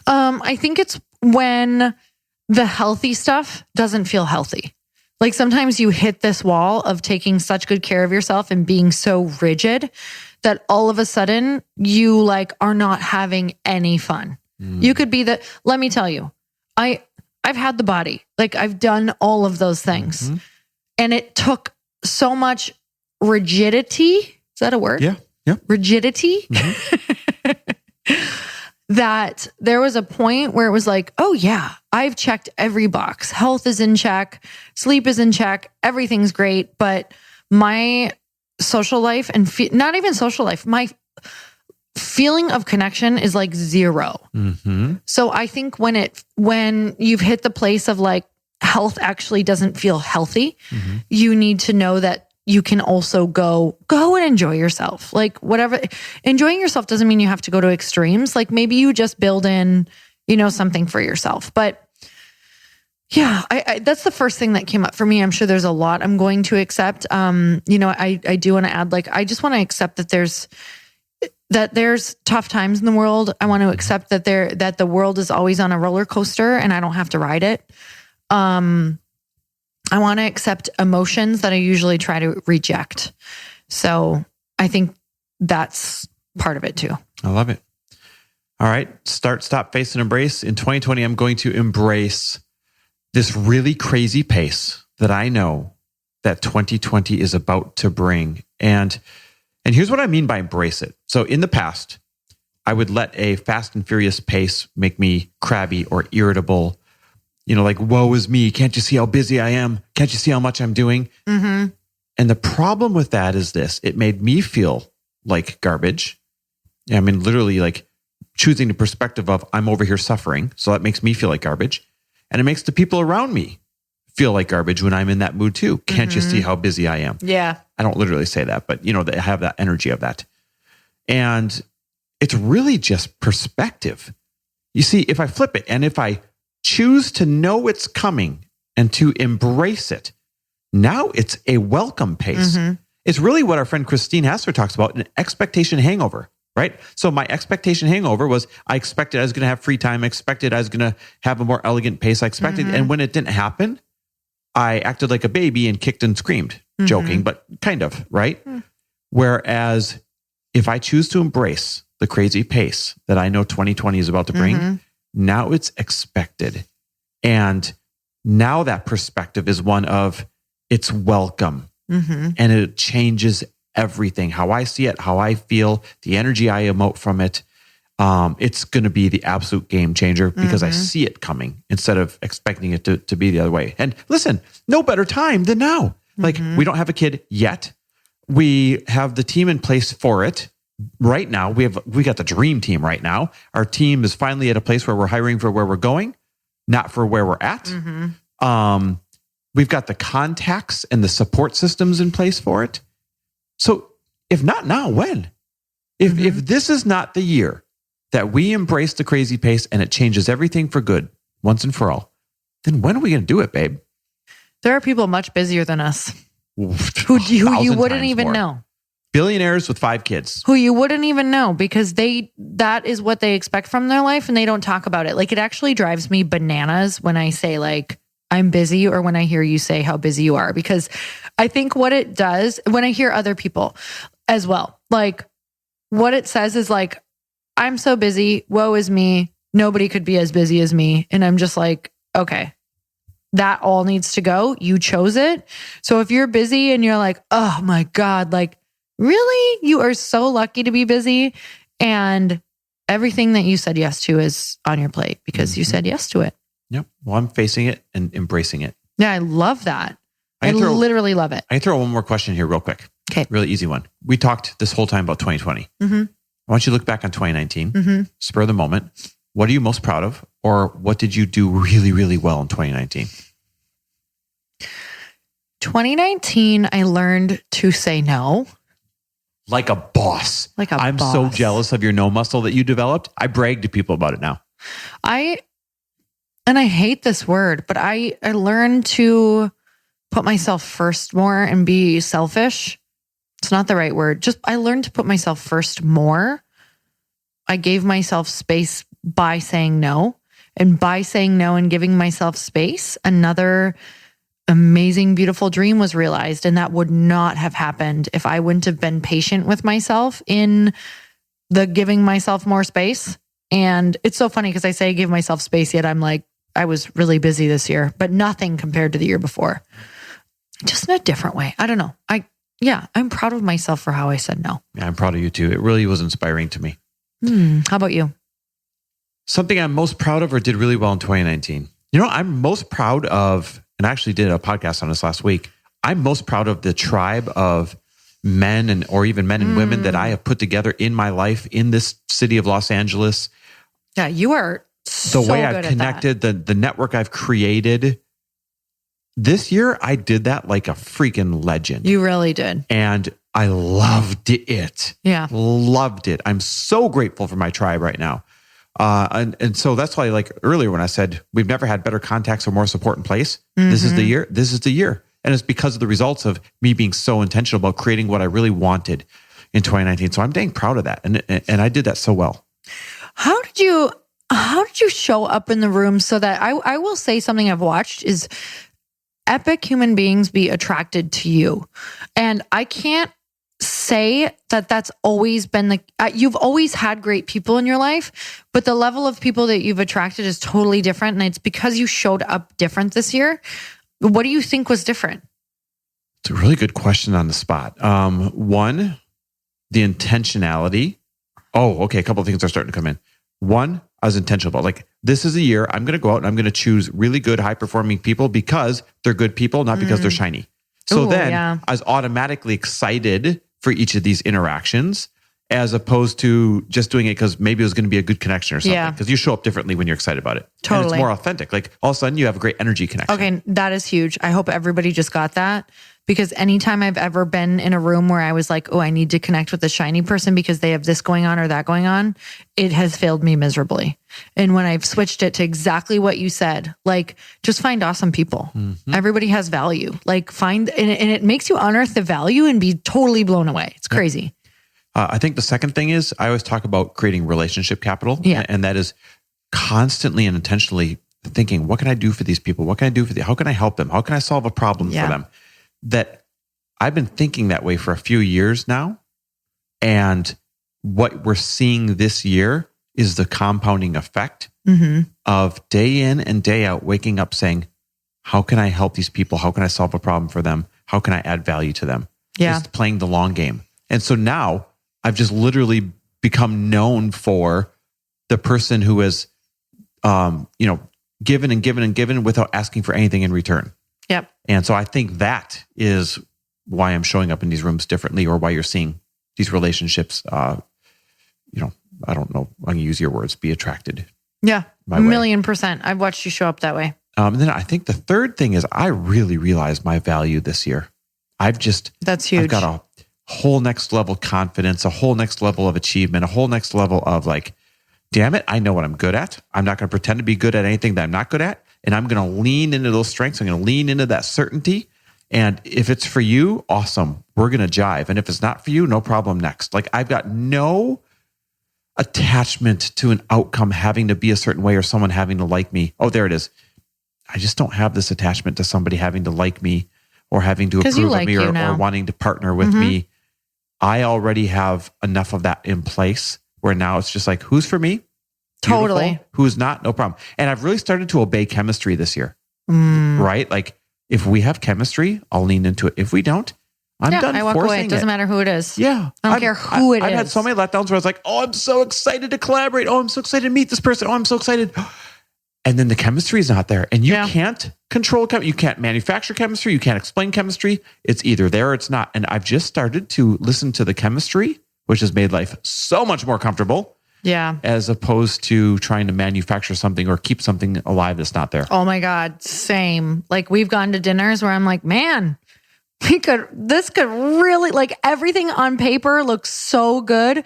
I think it's when the healthy stuff doesn't feel healthy. Like sometimes you hit this wall of taking such good care of yourself and being so rigid that all of a sudden you like are not having any fun. You could be let me tell you, I've had the body, like I've done all of those things and it took so much rigidity. Is that a word? Yeah. Yeah. Rigidity. That there was a point where it was like, oh yeah, I've checked every box. Health is in check. Sleep is in check. Everything's great. But my social life and not even social life, my feeling of connection is like zero. So I think when you've hit the place of like health actually doesn't feel healthy, you need to know that you can also go and enjoy yourself. Like whatever, enjoying yourself doesn't mean you have to go to extremes. Like maybe you just build in, something for yourself. But yeah, I that's the first thing that came up for me. I'm sure there's a lot I'm going to accept. I do want to add, like, I just want to accept that there's tough times in the world. I want to accept that the world is always on a roller coaster and I don't have to ride it. I want to accept emotions that I usually try to reject. So I think that's part of it too. I love it. All right. Start, stop, face, and embrace. In 2020, I'm going to embrace this really crazy pace that I know that 2020 is about to bring. And here's what I mean by embrace it. So in the past, I would let a fast and furious pace make me crabby or irritable. Like, woe is me. Can't you see how busy I am? Can't you see how much I'm doing? And the problem with that is this. It made me feel like garbage. I mean, literally like choosing the perspective of I'm over here suffering. So that makes me feel like garbage. And it makes the people around me feel like garbage when I'm in that mood too. Can't you see how busy I am? Yeah. I don't literally say that, but they have that energy of that. And it's really just perspective. You see, if I flip it and if I choose to know it's coming and to embrace it, now it's a welcome pace. It's really what our friend Christine Hassler talks about, an expectation hangover, right? So my expectation hangover was I expected I was going to have free time. I expected I was going to have a more elegant pace. I expected, and when it didn't happen, I acted like a baby and kicked and screamed, joking, but kind of, right? Whereas if I choose to embrace the crazy pace that I know 2020 is about to bring, now it's expected. And now that perspective is one of it's welcome. And it changes everything. How I see it, how I feel, the energy I emote from it. It's going to be the absolute game changer because I see it coming instead of expecting it to be the other way. And listen, no better time than now. Like we don't have a kid yet. We have the team in place for it. Right now, we got the dream team right now. Our team is finally at a place where we're hiring for where we're going, not for where we're at. We've got the contacts and the support systems in place for it. So if not now, when? If this is not the year that we embrace the crazy pace and it changes everything for good once and for all, then when are we going to do it, babe? There are people much busier than us who you wouldn't even know. Billionaires with 5 kids. Who you wouldn't even know because that is what they expect from their life and they don't talk about it. Like it actually drives me bananas when I say like, I'm busy or when I hear you say how busy you are, because I think what it does when I hear other people as well, like what it says is like, I'm so busy. Woe is me. Nobody could be as busy as me. And I'm just like, okay, that all needs to go. You chose it. So if you're busy and you're like, oh my God, like, really? You are so lucky to be busy. And everything that you said yes to is on your plate because you said yes to it. Yep. Well, I'm facing it and embracing it. Yeah, I love that. I literally love it. I can throw one more question here real quick. Okay. Really easy one. We talked this whole time about 2020. I want you to look back on 2019, spur of the moment. What are you most proud of? Or what did you do really, really well in 2019? 2019, I learned to say no. Like a boss. I'm so jealous of your no muscle that you developed. I brag to people about it now. And I hate this word, but I learned to put myself first more and be selfish. It's not the right word. Just I learned to put myself first more. I gave myself space by saying no. And by saying no and giving myself space, another amazing, beautiful dream was realized. And that would not have happened if I wouldn't have been patient with myself in the giving myself more space. And it's so funny because I say give myself space, yet I'm like, I was really busy this year, but nothing compared to the year before. Just in a different way. I don't know. I'm proud of myself for how I said no. Yeah, I'm proud of you too. It really was inspiring to me. How about you? Something I'm most proud of or did really well in 2019. I'm most proud of, and I actually did a podcast on this last week. I'm most proud of the tribe of men or even men and women that I have put together in my life in this city of Los Angeles. Yeah, you are so the way good I've at connected, the network I've created. This year, I did that like a freaking legend. You really did. And I loved it. Yeah. Loved it. I'm so grateful for my tribe right now. And so that's why, like earlier when I said, we've never had better contacts or more support in place. This is the year. This is the year. And it's because of the results of me being so intentional about creating what I really wanted in 2019. So I'm dang proud of that. And I did that so well. How did you show up in the room so that I will say something I've watched is epic human beings be attracted to you. And I can't say that that's always been you've always had great people in your life, but the level of people that you've attracted is totally different. And it's because you showed up different this year. What do you think was different? It's a really good question on the spot. One, the intentionality. Oh, okay. A couple of things are starting to come in. One, I was intentional about like, this is a year I'm going to go out and I'm going to choose really good, high performing people because they're good people, not because they're shiny. So I was automatically excited for each of these interactions as opposed to just doing it because maybe it was going to be a good connection or something. Because you show up differently when you're excited about it. Totally. And it's more authentic. Like all of a sudden you have a great energy connection. Okay, that is huge. I hope everybody just got that. Because anytime I've ever been in a room where I was like, oh, I need to connect with a shiny person because they have this going on or that going on, it has failed me miserably. And when I've switched it to exactly what you said, like just find awesome people. Everybody has value. Like and it makes you unearth the value and be totally blown away. It's crazy. I think the second thing is I always talk about creating relationship capital. Yeah. And that is constantly and intentionally thinking, what can I do for these people? What can I do for them? How can I help them? How can I solve a problem for them? That I've been thinking that way for a few years now. And what we're seeing this year is the compounding effect of day in and day out, waking up saying, how can I help these people? How can I solve a problem for them? How can I add value to them? Just playing the long game. And so now I've just literally become known for the person who has, given and given and given without asking for anything in return. Yep. And so I think that is why I'm showing up in these rooms differently or why you're seeing these relationships, I don't know, I'm going to use your words, be attracted. Yeah, 1,000,000%. I've watched you show up that way. And then I think the third thing is I really realized my value this year. That's huge. I've got a whole next level confidence, a whole next level of achievement, a whole next level of like, damn it, I know what I'm good at. I'm not going to pretend to be good at anything that I'm not good at. And I'm going to lean into those strengths. I'm going to lean into that certainty. And if it's for you, awesome. We're going to jive. And if it's not for you, no problem next. Like I've got no attachment to an outcome having to be a certain way or someone having to like me. Oh, there it is. I just don't have this attachment to somebody having to like me or having to approve of me or wanting to partner with me. I already have enough of that in place where now it's just like, who's for me? Totally. Beautiful. Who's not? No problem. And I've really started to obey chemistry this year, right? Like if we have chemistry, I'll lean into it. If we don't, I'm done. I walk away. It doesn't matter who it is. Yeah. I don't care who it is. I've had so many letdowns where I was like, oh, I'm so excited to collaborate. Oh, I'm so excited to meet this person. Oh, I'm so excited. And then the chemistry is not there. And you can't control chemistry. You can't manufacture chemistry. You can't explain chemistry. It's either there or it's not. And I've just started to listen to the chemistry, which has made life so much more comfortable. Yeah. As opposed to trying to manufacture something or keep something alive that's not there. Oh my God. Same. Like we've gone to dinners where I'm like, man, this could really, like everything on paper looks so good,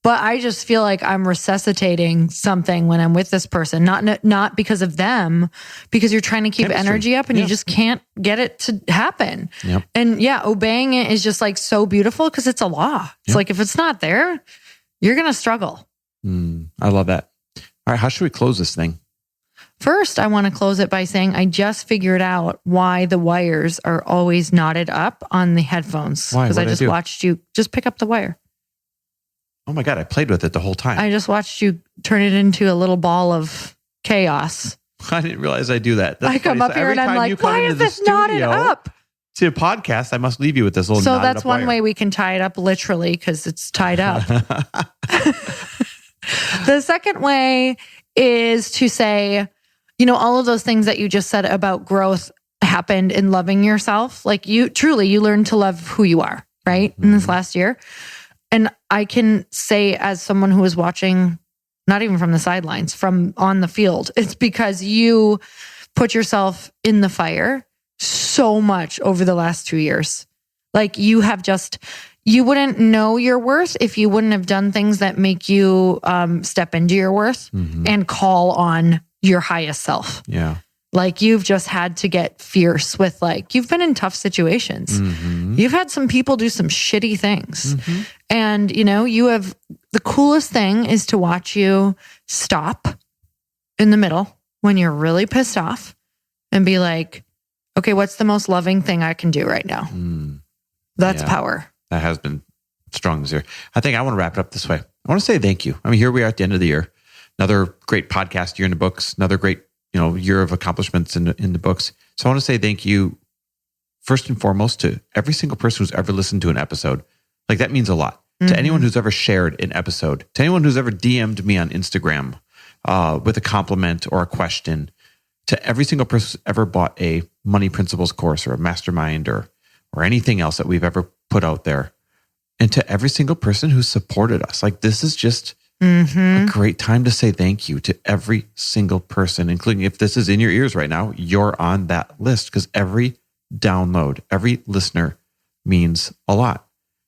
but I just feel like I'm resuscitating something when I'm with this person, not because of them, because you're trying to keep energy up and you just can't get it to happen. Yep. And obeying it is just like so beautiful because it's a law. It's like, if it's not there, you're going to struggle. I love that. All All right, how should we close this thing? First, I want to close it by saying I just figured out why the wires are always knotted up on the headphones. Why? Because I What'd I just do? watched you just pick up the wire. Oh my God, I played with it the whole time. I just watched you turn it into a little ball of chaos. I didn't realize I do that. That's I come funny. up here and I'm like, why is this knotted up? To a podcast, I must leave you with this little So knotted that's up one wire. way we can tie it up literally because it's tied up. The second way is to say, all of those things that you just said about growth happened in loving yourself. Like you learned to love who you are, right? In this last year. And I can say as someone who was watching, not even from the sidelines, from on the field, it's because you put yourself in the fire so much over the last 2 years. Like you wouldn't know your worth if you wouldn't have done things that make you step into your worth and call on your highest self. Yeah. Like you've just had to get fierce with you've been in tough situations. You've had some people do some shitty things. And, you have the coolest thing is to watch you stop in the middle when you're really pissed off and be like, okay, what's the most loving thing I can do right now? That's power. That has been strong this year. I think I want to wrap it up this way. I want to say thank you. I mean, here we are at the end of the year. Another great podcast year in the books. Another great, year of accomplishments in the books. So I want to say thank you first and foremost to every single person who's ever listened to an episode. Like that means a lot. To anyone who's ever shared an episode, to anyone who's ever DM'd me on Instagram with a compliment or a question, to every single person who's ever bought a Money Principles course or a mastermind or anything else that we've ever put out there, and to every single person who supported us. Like this is just a great time to say thank you to every single person, including if this is in your ears right now, you're on that list because every download, every listener means a lot.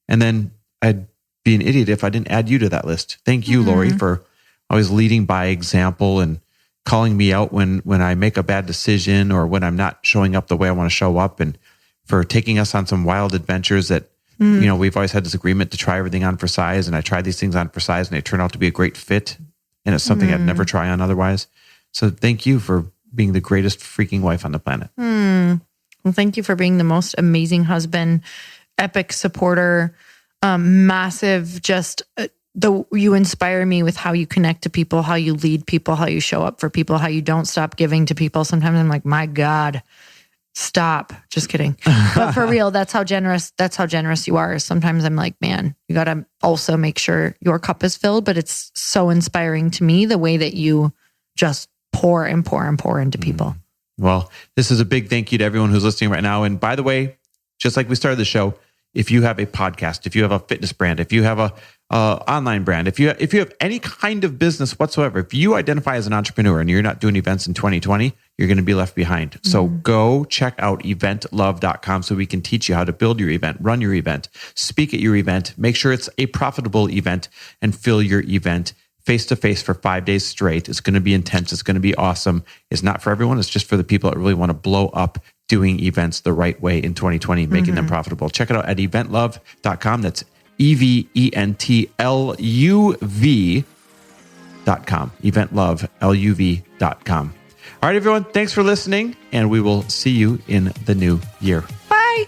And then I'd be an idiot if I didn't add you to that list. Thank you, Lori, for always leading by example and calling me out when I make a bad decision or when I'm not showing up the way I want to show up, and for taking us on some wild adventures that, we've always had this agreement to try everything on for size. And I tried these things on for size and they turned out to be a great fit. And it's something I'd never try on otherwise. So thank you for being the greatest freaking wife on the planet. Well, thank you for being the most amazing husband, epic supporter, massive, you inspire me with how you connect to people, how you lead people, how you show up for people, how you don't stop giving to people. Sometimes I'm like, my God, stop. Just kidding. But for real, that's how generous you are. Sometimes I'm like, man, you got to also make sure your cup is filled, but it's so inspiring to me the way that you just pour and pour and pour into people. Well, this is a big thank you to everyone who's listening right now. And by the way, just like we started the show, if you have a podcast, if you have a fitness brand, if you have a online brand, if you have any kind of business whatsoever, if you identify as an entrepreneur and you're not doing events in 2020, you're going to be left behind. So go check out EventLuv.com so we can teach you how to build your event, run your event, speak at your event, make sure it's a profitable event, and fill your event face-to-face for 5 days straight. It's going to be intense. It's going to be awesome. It's not for everyone. It's just for the people that really want to blow up doing events the right way in 2020, making them profitable. Check it out at EventLuv.com. That's EventLuv.com. EventLuv.com. All right, everyone. Thanks for listening, and we will see you in the new year. Bye.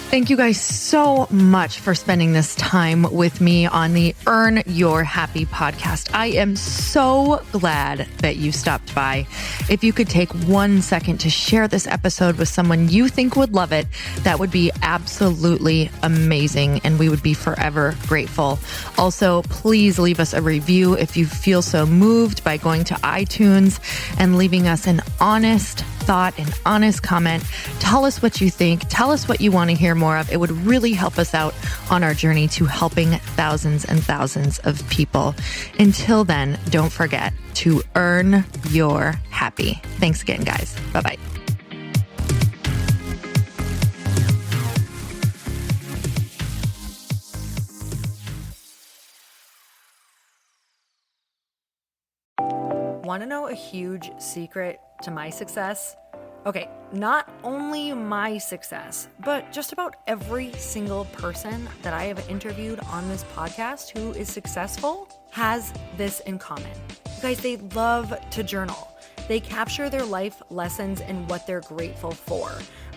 Thank you guys so much for spending this time with me on the Earn Your Happy podcast. I am so glad that you stopped by. If you could take 1 second to share this episode with someone you think would love it, that would be absolutely amazing, and we would be forever grateful. Also, please leave us a review if you feel so moved by going to iTunes and leaving us an honest thought, an honest comment. Tell us what you think. Tell us what you want to hear more of. It would really help us out on our journey to helping thousands and thousands of people. Until then, don't forget to earn your happy. Thanks again, guys. Bye-bye. Want to know a huge secret to my success? Okay, not only my success, but just about every single person that I have interviewed on this podcast who is successful has this in common. You guys, they love to journal. They capture their life lessons and what they're grateful for.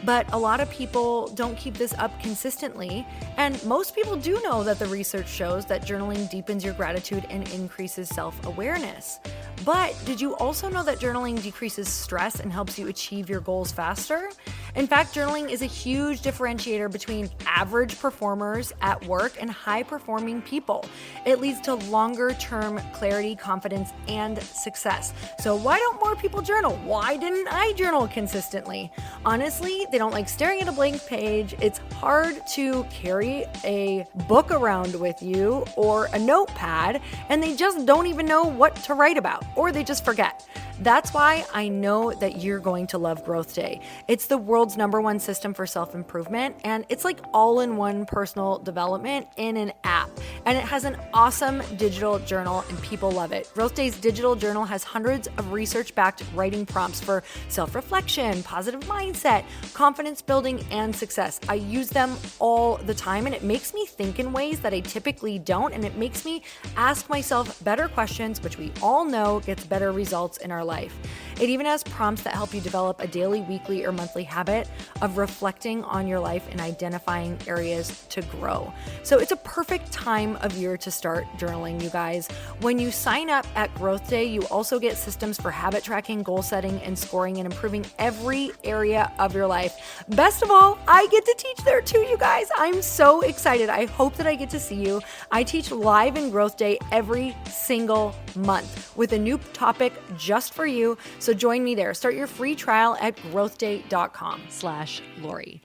But a lot of people don't keep this up consistently. And most people do know that the research shows that journaling deepens your gratitude and increases self-awareness. But did you also know that journaling decreases stress and helps you achieve your goals faster? In fact, journaling is a huge differentiator between average performers at work and high-performing people. It leads to longer-term clarity, confidence, and success. So why don't more people journal? Why didn't I journal consistently? Honestly, they don't like staring at a blank page. It's hard to carry a book around with you or a notepad, and they just don't even know what to write about, or they just forget. That's why I know that you're going to love Growth Day. It's the world's #1 system for self-improvement, and it's like all-in-one personal development in an app. And it has an awesome digital journal, and people love it. Growth Day's digital journal has hundreds of research-backed writing prompts for self-reflection, positive mindset, confidence building, and success. I use them all the time, and it makes me think in ways that I typically don't, and it makes me ask myself better questions, which we all know gets better results in our life. It even has prompts that help you develop a daily, weekly, or monthly habit of reflecting on your life and identifying areas to grow. So it's a perfect time of year to start journaling, you guys. When you sign up at Growth Day, you also get systems for habit tracking, goal setting, and scoring, and improving every area of your life. Best of all, I get to teach there too, you guys. I'm so excited. I hope that I get to see you. I teach live in Growth Day every single month with a new topic just for you. So join me there. Start your free trial at growthday.com/Lori.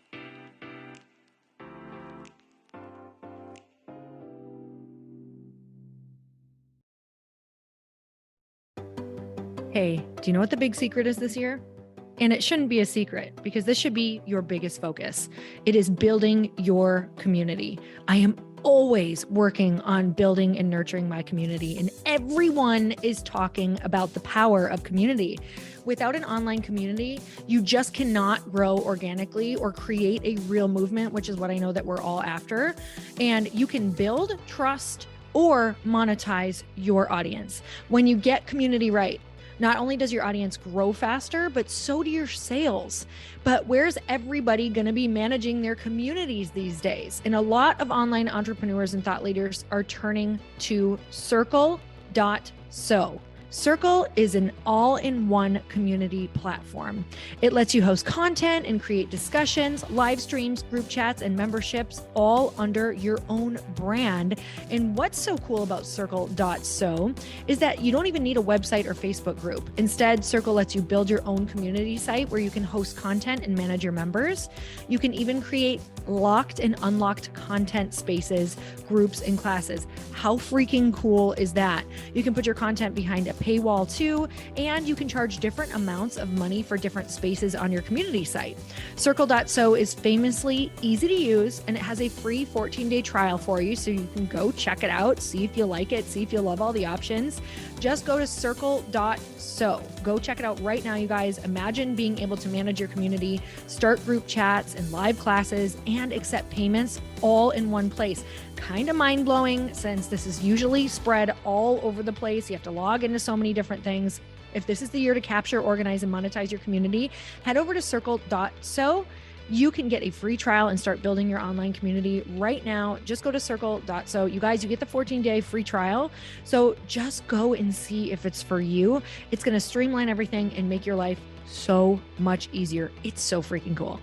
Hey, do you know what the big secret is this year? And it shouldn't be a secret because this should be your biggest focus. It is building your community. I am always working on building and nurturing my community, and everyone is talking about the power of community. Without an online community, you just cannot grow organically or create a real movement, which is what I know that we're all after. And you can build trust or monetize your audience. When you get community right, not only does your audience grow faster, but so do your sales. But where's everybody going to be managing their communities these days? And a lot of online entrepreneurs and thought leaders are turning to Circle.so. Circle is an all-in-one community platform. It lets you host content and create discussions, live streams, group chats, and memberships all under your own brand. And what's so cool about Circle.so is that you don't even need a website or Facebook group. Instead, Circle lets you build your own community site where you can host content and manage your members. You can even create locked and unlocked content spaces, groups, and classes. How freaking cool is that? You can put your content behind a paywall too, and you can charge different amounts of money for different spaces on your community site. Circle.so is famously easy to use, and it has a free 14-day trial for you, so you can go check it out, see if you like it, see if you love all the options. Just go to Circle.so. Go check it out right now, you guys. Imagine being able to manage your community, start group chats and live classes, and accept payments all in one place. Kind of mind-blowing since this is usually spread all over the place. You have to log into so many different things. If this is the year to capture, organize, and monetize your community, head over to Circle.so. You can get a free trial and start building your online community right now. Just go to Circle.so. You guys, you get the 14-day free trial. So just go and see if it's for you. It's going to streamline everything and make your life so much easier. It's so freaking cool.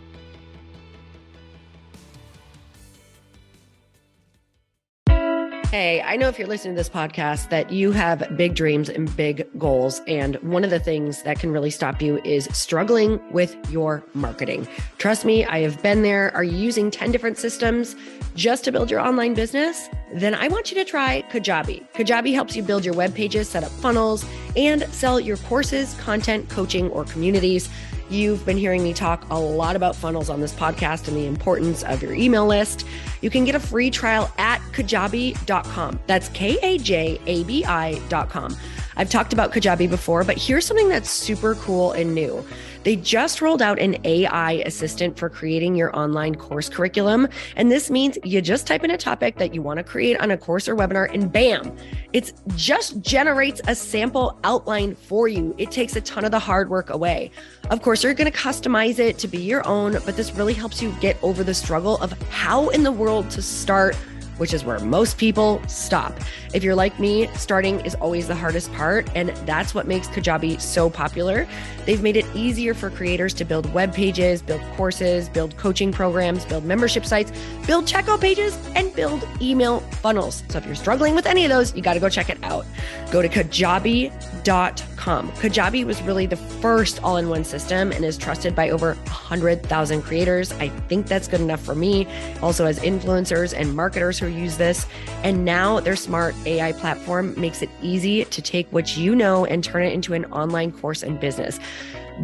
Hey, I know if you're listening to this podcast that you have big dreams and big goals. And one of the things that can really stop you is struggling with your marketing. Trust me, I have been there. Are you using 10 different systems just to build your online business? Then I want you to try Kajabi. Kajabi helps you build your web pages, set up funnels, and sell your courses, content, coaching, or communities. You've been hearing me talk a lot about funnels on this podcast and the importance of your email list. You can get a free trial at kajabi.com. That's Kajabi.com. I've talked about Kajabi before, but here's something that's super cool and new. They just rolled out an AI assistant for creating your online course curriculum. And this means you just type in a topic that you want to create on a course or webinar, and bam, it just generates a sample outline for you. It takes a ton of the hard work away. Of course, you're going to customize it to be your own, but this really helps you get over the struggle of how in the world to start, which is where most people stop. If you're like me, starting is always the hardest part, and that's what makes Kajabi so popular. They've made it easier for creators to build web pages, build courses, build coaching programs, build membership sites, build checkout pages, and build email funnels. So if you're struggling with any of those, you got to go check it out. Go to kajabi.com. Kajabi was really the first all-in-one system and is trusted by over 100,000 creators. I think that's good enough for me. Also has influencers and marketers who use this. And now their smart AI platform makes it easy to take what you know and turn it into an online course and business.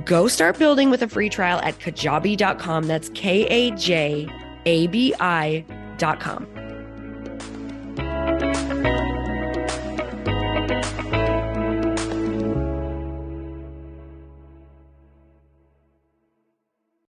Go start building with a free trial at kajabi.com. That's Kajabi.com.